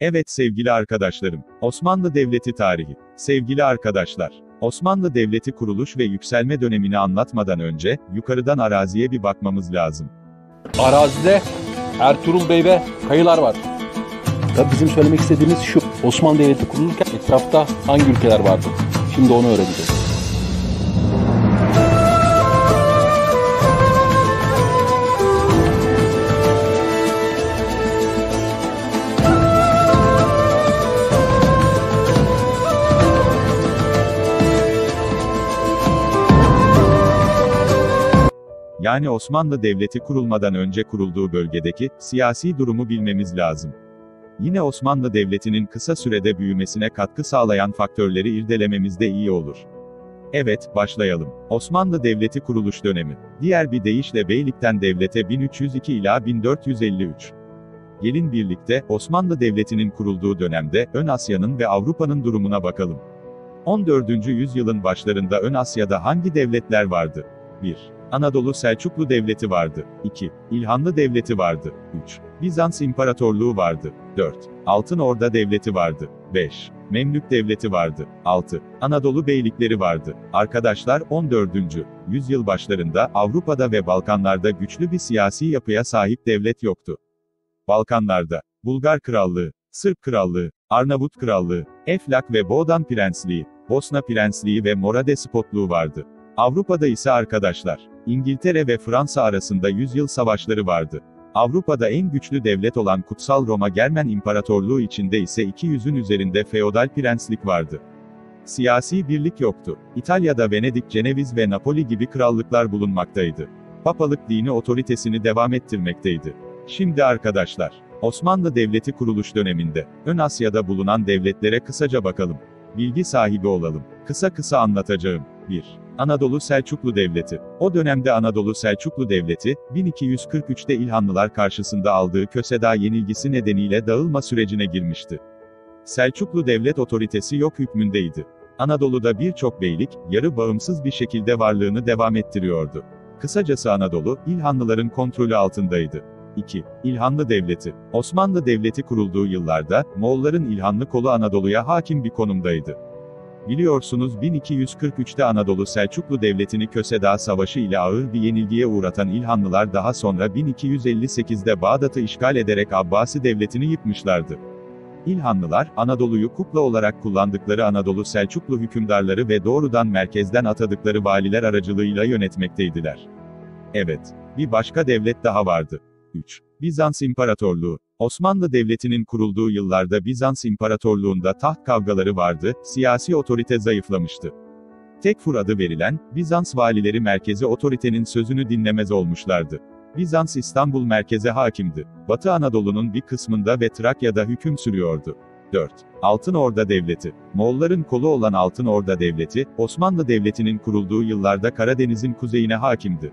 Evet sevgili arkadaşlarım, Osmanlı Devleti tarihi. Sevgili arkadaşlar, Osmanlı Devleti kuruluş ve yükselme dönemini anlatmadan önce, yukarıdan araziye bir bakmamız lazım. Arazide Ertuğrul Bey ve kayılar var. Tabii bizim söylemek istediğimiz şu: Osmanlı Devleti kurulurken etrafta hangi ülkeler vardı? Şimdi onu öğreneceğiz. Yani Osmanlı Devleti kurulmadan önce kurulduğu bölgedeki siyasi durumu bilmemiz lazım. Yine Osmanlı Devleti'nin kısa sürede büyümesine katkı sağlayan faktörleri irdelememiz de iyi olur. Evet, başlayalım. Osmanlı Devleti kuruluş dönemi. Diğer bir deyişle beylikten devlete 1302 ila 1453. Gelin birlikte, Osmanlı Devleti'nin kurulduğu dönemde, Ön Asya'nın ve Avrupa'nın durumuna bakalım. 14. yüzyılın başlarında Ön Asya'da hangi devletler vardı? 1. Anadolu Selçuklu Devleti vardı. 2. İlhanlı Devleti vardı. 3. Bizans İmparatorluğu vardı. 4. Altın Orda Devleti vardı. 5. Memlük Devleti vardı. 6. Anadolu Beylikleri vardı. Arkadaşlar 14. yüzyıl başlarında Avrupa'da ve Balkanlarda güçlü bir siyasi yapıya sahip devlet yoktu. Balkanlarda Bulgar Krallığı, Sırp Krallığı, Arnavut Krallığı, Eflak ve Boğdan Prensliği, Bosna Prensliği ve Mora Despotluğu vardı. Avrupa'da ise arkadaşlar, İngiltere ve Fransa arasında yüzyıl savaşları vardı. Avrupa'da en güçlü devlet olan Kutsal Roma Germen İmparatorluğu içinde ise 200'ün üzerinde feodal prenslik vardı. Siyasi birlik yoktu. İtalya'da Venedik, Ceneviz ve Napoli gibi krallıklar bulunmaktaydı. Papalık dini otoritesini devam ettirmekteydi. Şimdi arkadaşlar, Osmanlı Devleti kuruluş döneminde, Ön Asya'da bulunan devletlere kısaca bakalım. Bilgi sahibi olalım. Kısa anlatacağım. 1. Anadolu Selçuklu Devleti. O dönemde Anadolu Selçuklu Devleti, 1243'te İlhanlılar karşısında aldığı Köseda yenilgisi nedeniyle dağılma sürecine girmişti. Selçuklu Devlet otoritesi yok hükmündeydi. Anadolu'da birçok beylik, yarı bağımsız bir şekilde varlığını devam ettiriyordu. Kısacası Anadolu, İlhanlıların kontrolü altındaydı. 2. İlhanlı Devleti. Osmanlı Devleti kurulduğu yıllarda, Moğolların İlhanlı kolu Anadolu'ya hakim bir konumdaydı. Biliyorsunuz 1243'te Anadolu Selçuklu Devleti'ni Köseda Savaşı ile ağır bir yenilgiye uğratan İlhanlılar daha sonra 1258'de Bağdat'ı işgal ederek Abbasi Devleti'ni yıkmışlardı. İlhanlılar, Anadolu'yu kukla olarak kullandıkları Anadolu Selçuklu hükümdarları ve doğrudan merkezden atadıkları valiler aracılığıyla yönetmekteydiler. Evet, bir başka devlet daha vardı. 3. Bizans İmparatorluğu. Osmanlı Devleti'nin kurulduğu yıllarda Bizans İmparatorluğu'nda taht kavgaları vardı, siyasi otorite zayıflamıştı. Tekfur adı verilen, Bizans valileri merkezi otoritenin sözünü dinlemez olmuşlardı. Bizans İstanbul merkeze hakimdi. Batı Anadolu'nun bir kısmında ve Trakya'da hüküm sürüyordu. 4. Altın Orda Devleti. Moğolların kolu olan Altın Orda Devleti, Osmanlı Devleti'nin kurulduğu yıllarda Karadeniz'in kuzeyine hakimdi.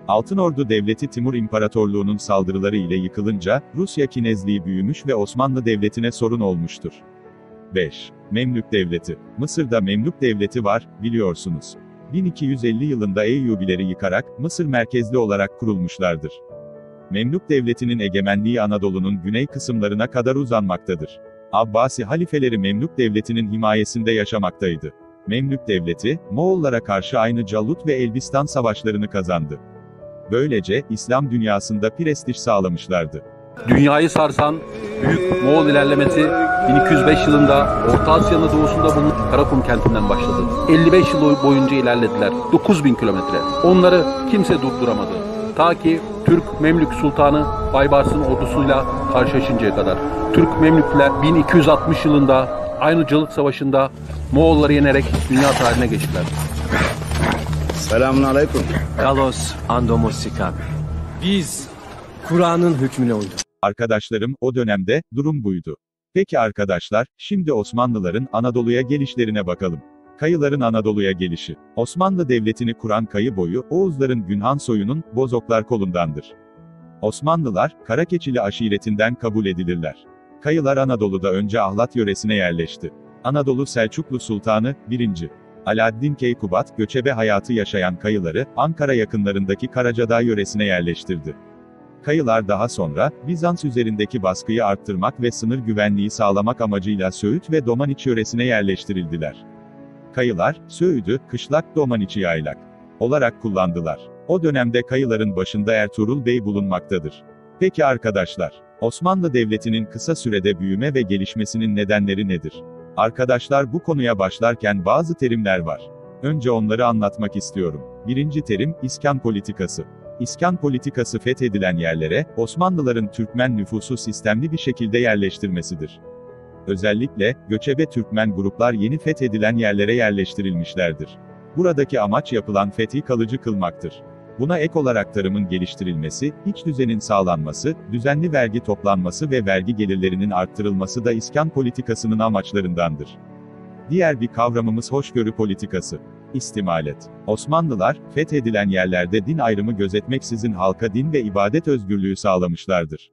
Altınordu Devleti Timur İmparatorluğu'nun saldırıları ile yıkılınca, Rusya kinezliği büyümüş ve Osmanlı Devleti'ne sorun olmuştur. 5. Memlük Devleti. Mısır'da Memlük Devleti var, biliyorsunuz. 1250 yılında Eyyubileri yıkarak, Mısır merkezli olarak kurulmuşlardır. Memlük Devleti'nin egemenliği Anadolu'nun güney kısımlarına kadar uzanmaktadır. Abbasi halifeleri Memlük Devleti'nin himayesinde yaşamaktaydı. Memlük Devleti, Moğollara karşı aynı Calut ve Elbistan savaşlarını kazandı. Böylece, İslam dünyasında prestij sağlamışlardı. Dünyayı sarsan büyük Moğol ilerlemesi 1205 yılında Orta Asya'nın doğusunda bulunan Karakum kentinden başladı. 55 yıl boyunca ilerlediler. 9000 kilometre. Onları kimse durduramadı. Ta ki Türk Memlük Sultanı Baybars'ın ordusuyla karşılaşıncaya kadar. Türk Memlükler 1260 yılında aynı Calut Savaşı'nda Moğolları yenerek dünya tarihine geçtiler. Selamun aleyküm. Kalos Andomosika. Biz Kur'an'ın hükmüne uyduk. Arkadaşlarım, o dönemde, durum buydu. Peki arkadaşlar, şimdi Osmanlıların Anadolu'ya gelişlerine bakalım. Kayıların Anadolu'ya gelişi. Osmanlı Devleti'ni kuran Kayı boyu, Oğuzların Günhan soyunun, Bozoklar kolundandır. Osmanlılar, Karakeçili aşiretinden kabul edilirler. Kayılar Anadolu'da önce Ahlat yöresine yerleşti. Anadolu Selçuklu Sultanı, 1. Alaaddin Keykubat, göçebe hayatı yaşayan Kayıları, Ankara yakınlarındaki Karacadağ yöresine yerleştirdi. Kayılar daha sonra, Bizans üzerindeki baskıyı arttırmak ve sınır güvenliği sağlamak amacıyla Söğüt ve Domaniç yöresine yerleştirildiler. Kayılar, Söğüt'ü, kışlak Domaniç'i yaylak olarak kullandılar. O dönemde Kayıların başında Ertuğrul Bey bulunmaktadır. Peki arkadaşlar, Osmanlı Devleti'nin kısa sürede büyüme ve gelişmesinin nedenleri nedir? Arkadaşlar bu konuya başlarken bazı terimler var. Önce onları anlatmak istiyorum. Birinci terim, İskan politikası. İskan politikası fethedilen yerlere, Osmanlıların Türkmen nüfusu sistemli bir şekilde yerleştirmesidir. Özellikle, göçebe Türkmen gruplar yeni fethedilen yerlere yerleştirilmişlerdir. Buradaki amaç yapılan fethi kalıcı kılmaktır. Buna ek olarak tarımın geliştirilmesi, iç düzenin sağlanması, düzenli vergi toplanması ve vergi gelirlerinin arttırılması da İskan politikasının amaçlarındandır. Diğer bir kavramımız hoşgörü politikası. İstimalet. Osmanlılar, fethedilen yerlerde din ayrımı gözetmeksizin halka din ve ibadet özgürlüğü sağlamışlardır.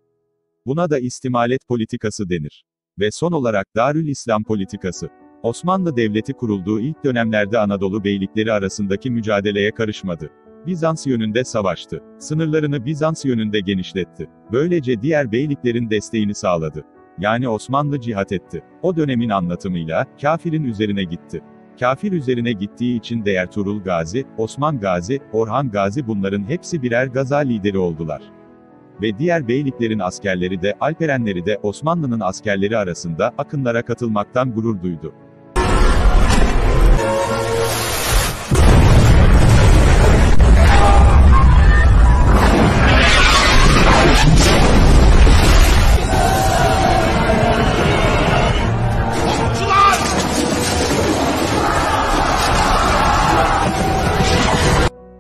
Buna da istimalet politikası denir. Ve son olarak Darül İslam politikası. Osmanlı Devleti kurulduğu ilk dönemlerde Anadolu beylikleri arasındaki mücadeleye karışmadı. Bizans yönünde savaştı. Sınırlarını Bizans yönünde genişletti. Böylece diğer beyliklerin desteğini sağladı. Yani Osmanlı cihat etti. O dönemin anlatımıyla, kafirin üzerine gitti. Kafir üzerine gittiği için de Ertuğrul Gazi, Osman Gazi, Orhan Gazi bunların hepsi birer gaza lideri oldular. Ve diğer beyliklerin askerleri de, Alperenleri de Osmanlı'nın askerleri arasında akınlara katılmaktan gurur duydu.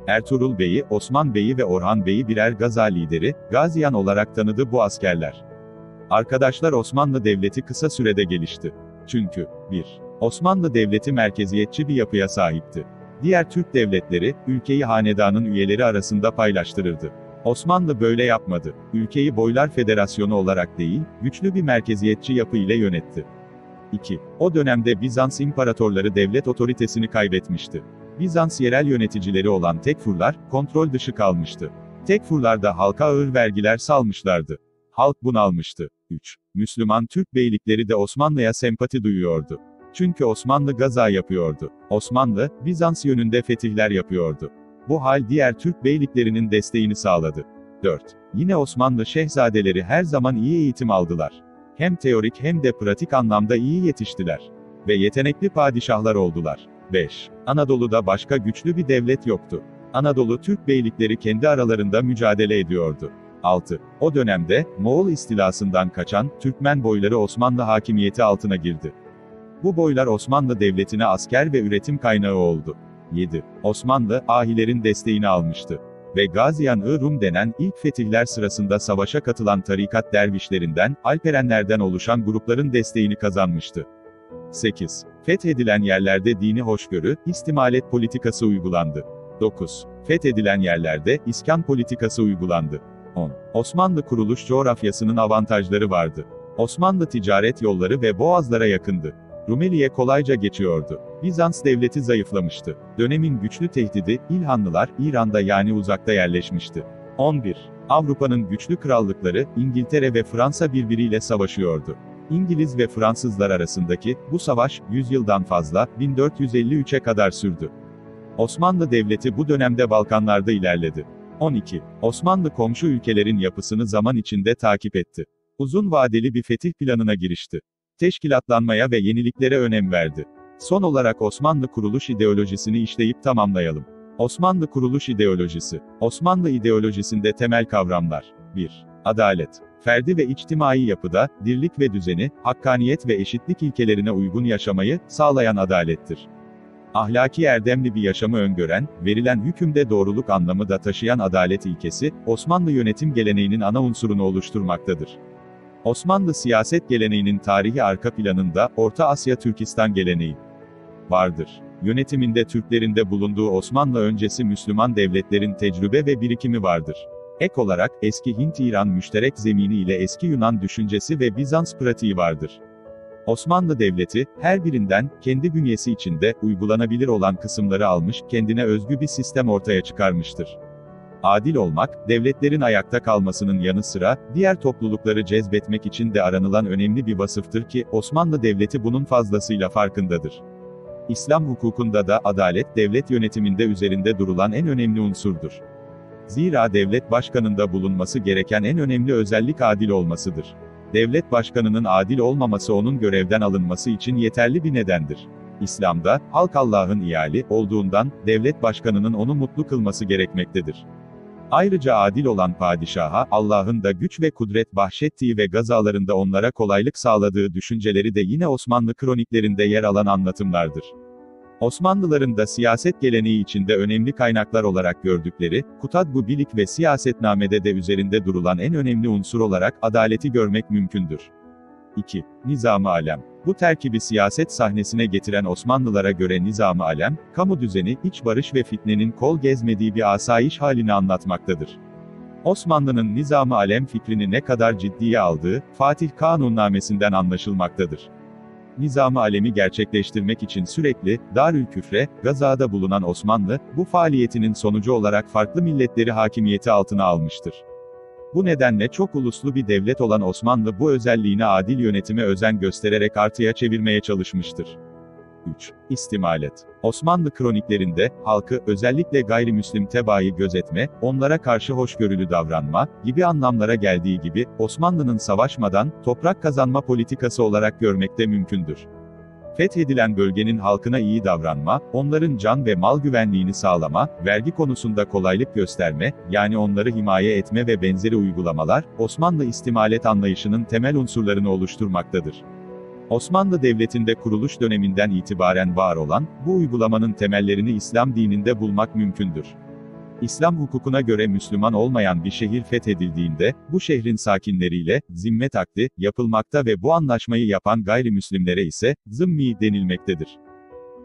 Ertuğrul Bey'i, Osman Bey'i ve Orhan Bey'i birer gaza lideri, Gaziyan olarak tanıdı bu askerler. Arkadaşlar Osmanlı Devleti kısa sürede gelişti. Çünkü, 1. Osmanlı Devleti merkeziyetçi bir yapıya sahipti. Diğer Türk devletleri, ülkeyi hanedanın üyeleri arasında paylaştırırdı. Osmanlı böyle yapmadı. Ülkeyi Boylar Federasyonu olarak değil, güçlü bir merkeziyetçi yapı ile yönetti. 2. O dönemde Bizans imparatorları devlet otoritesini kaybetmişti. Bizans yerel yöneticileri olan Tekfurlar, kontrol dışı kalmıştı. Tekfurlar da halka ağır vergiler salmışlardı. Halk bunalmıştı. 3. Müslüman Türk beylikleri de Osmanlı'ya sempati duyuyordu. Çünkü Osmanlı gaza yapıyordu. Osmanlı, Bizans yönünde fetihler yapıyordu. Bu hal diğer Türk beyliklerinin desteğini sağladı. 4. Yine Osmanlı şehzadeleri her zaman iyi eğitim aldılar. Hem teorik hem de pratik anlamda iyi yetiştiler. Ve yetenekli padişahlar oldular. 5. Anadolu'da başka güçlü bir devlet yoktu. Anadolu Türk beylikleri kendi aralarında mücadele ediyordu. 6. O dönemde, Moğol istilasından kaçan, Türkmen boyları Osmanlı hakimiyeti altına girdi. Bu boylar Osmanlı Devleti'ne asker ve üretim kaynağı oldu. 7. Osmanlı, ahilerin desteğini almıştı. Ve Gaziyan-ı Rum denen ilk fetihler sırasında savaşa katılan tarikat dervişlerinden, Alperenlerden oluşan grupların desteğini kazanmıştı. 8. Fethedilen yerlerde dini hoşgörü, istimalet politikası uygulandı. 9. Fethedilen yerlerde, iskan politikası uygulandı. 10. Osmanlı kuruluş coğrafyasının avantajları vardı. Osmanlı ticaret yolları ve boğazlara yakındı. Rumeli'ye kolayca geçiyordu. Bizans devleti zayıflamıştı. Dönemin güçlü tehdidi, İlhanlılar, İran'da yani uzakta yerleşmişti. 11. Avrupa'nın güçlü krallıkları, İngiltere ve Fransa birbiriyle savaşıyordu. İngiliz ve Fransızlar arasındaki, bu savaş, 100 yıldan fazla, 1453'e kadar sürdü. Osmanlı Devleti bu dönemde Balkanlarda ilerledi. 12. Osmanlı komşu ülkelerin yapısını zaman içinde takip etti. Uzun vadeli bir fetih planına girişti. Teşkilatlanmaya ve yeniliklere önem verdi. Son olarak Osmanlı kuruluş ideolojisini işleyip tamamlayalım. Osmanlı kuruluş ideolojisi. Osmanlı ideolojisinde temel kavramlar. 1. Adalet. Ferdi ve içtimai yapıda, dirlik ve düzeni, hakkaniyet ve eşitlik ilkelerine uygun yaşamayı, sağlayan adalettir. Ahlaki erdemli bir yaşamı öngören, verilen hükümde doğruluk anlamı da taşıyan adalet ilkesi, Osmanlı yönetim geleneğinin ana unsurunu oluşturmaktadır. Osmanlı siyaset geleneğinin tarihi arka planında, Orta Asya Türkistan geleneği vardır. Yönetiminde Türklerin de bulunduğu Osmanlı öncesi Müslüman devletlerin tecrübe ve birikimi vardır. Ek olarak, eski Hint-İran müşterek zemini ile eski Yunan düşüncesi ve Bizans pratiği vardır. Osmanlı Devleti, her birinden, kendi bünyesi içinde, uygulanabilir olan kısımları almış, kendine özgü bir sistem ortaya çıkarmıştır. Adil olmak, devletlerin ayakta kalmasının yanı sıra, diğer toplulukları cezbetmek için de aranılan önemli bir vasıftır ki, Osmanlı Devleti bunun fazlasıyla farkındadır. İslam hukukunda da adalet, devlet yönetiminde üzerinde durulan en önemli unsurdur. Zira devlet başkanında bulunması gereken en önemli özellik adil olmasıdır. Devlet başkanının adil olmaması onun görevden alınması için yeterli bir nedendir. İslam'da, halk Allah'ın iyali olduğundan, devlet başkanının onu mutlu kılması gerekmektedir. Ayrıca adil olan padişaha, Allah'ın da güç ve kudret bahşettiği ve gazalarında onlara kolaylık sağladığı düşünceleri de yine Osmanlı kroniklerinde yer alan anlatımlardır. Osmanlıların da siyaset geleneği içinde önemli kaynaklar olarak gördükleri, Kutatb-ı Bilik ve Siyasetname'de de üzerinde durulan en önemli unsur olarak adaleti görmek mümkündür. 2. Nizam-ı Alem. Bu terkibi siyaset sahnesine getiren Osmanlılara göre Nizam-ı Alem, kamu düzeni, iç barış ve fitnenin kol gezmediği bir asayiş halini anlatmaktadır. Osmanlı'nın Nizam-ı Alem fikrini ne kadar ciddiye aldığı, Fatih Kanunnamesi'nden anlaşılmaktadır. Nizam-ı Alem'i gerçekleştirmek için sürekli, Darülküfre, gazada bulunan Osmanlı, bu faaliyetinin sonucu olarak farklı milletleri hakimiyeti altına almıştır. Bu nedenle çok uluslu bir devlet olan Osmanlı bu özelliğini adil yönetime özen göstererek artıya çevirmeye çalışmıştır. 3. İstimalet. Osmanlı kroniklerinde, halkı, özellikle gayrimüslim tebaayı gözetme, onlara karşı hoşgörülü davranma, gibi anlamlara geldiği gibi, Osmanlı'nın savaşmadan, toprak kazanma politikası olarak görmek de mümkündür. Fethedilen bölgenin halkına iyi davranma, onların can ve mal güvenliğini sağlama, vergi konusunda kolaylık gösterme, yani onları himaye etme ve benzeri uygulamalar, Osmanlı istimalet anlayışının temel unsurlarını oluşturmaktadır. Osmanlı Devleti'nde kuruluş döneminden itibaren var olan, bu uygulamanın temellerini İslam dininde bulmak mümkündür. İslam hukukuna göre Müslüman olmayan bir şehir fethedildiğinde, bu şehrin sakinleriyle, zimmet akdi, yapılmakta ve bu anlaşmayı yapan gayrimüslimlere ise, zımmi denilmektedir.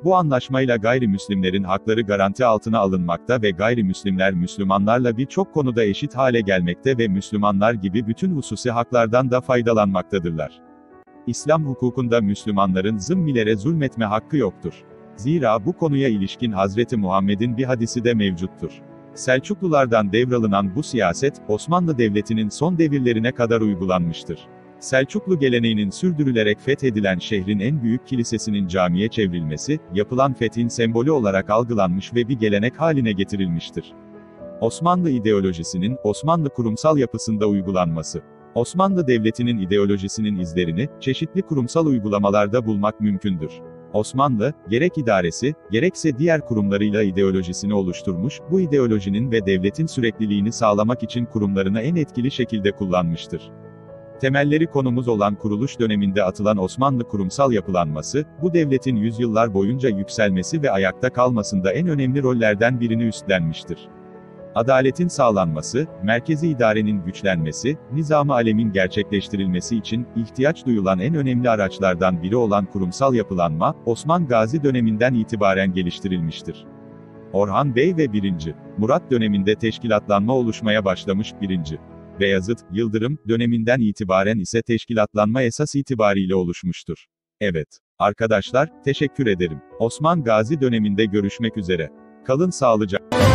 Bu anlaşmayla gayrimüslimlerin hakları garanti altına alınmakta ve gayrimüslimler Müslümanlarla birçok konuda eşit hale gelmekte ve Müslümanlar gibi bütün hususi haklardan da faydalanmaktadırlar. İslam hukukunda Müslümanların zımmilere zulmetme hakkı yoktur. Zira bu konuya ilişkin Hazreti Muhammed'in bir hadisi de mevcuttur. Selçuklulardan devralınan bu siyaset, Osmanlı Devleti'nin son devirlerine kadar uygulanmıştır. Selçuklu geleneğinin sürdürülerek fethedilen şehrin en büyük kilisesinin camiye çevrilmesi, yapılan fethin sembolü olarak algılanmış ve bir gelenek haline getirilmiştir. Osmanlı ideolojisinin, Osmanlı kurumsal yapısında uygulanması. Osmanlı Devleti'nin ideolojisinin izlerini, çeşitli kurumsal uygulamalarda bulmak mümkündür. Osmanlı, gerek idaresi, gerekse diğer kurumlarıyla ideolojisini oluşturmuş, bu ideolojinin ve devletin sürekliliğini sağlamak için kurumlarını en etkili şekilde kullanmıştır. Temelleri konumuz olan kuruluş döneminde atılan Osmanlı kurumsal yapılanması, bu devletin yüzyıllar boyunca yükselmesi ve ayakta kalmasında en önemli rollerden birini üstlenmiştir. Adaletin sağlanması, merkezi idarenin güçlenmesi, Nizam-ı Alem'in gerçekleştirilmesi için ihtiyaç duyulan en önemli araçlardan biri olan kurumsal yapılanma, Osman Gazi döneminden itibaren geliştirilmiştir. Orhan Bey ve 1. Murat döneminde teşkilatlanma oluşmaya başlamış. 1. Beyazıt, Yıldırım döneminden itibaren ise teşkilatlanma esas itibariyle oluşmuştur. Evet, arkadaşlar, teşekkür ederim. Osman Gazi döneminde görüşmek üzere. Kalın sağlıcakla.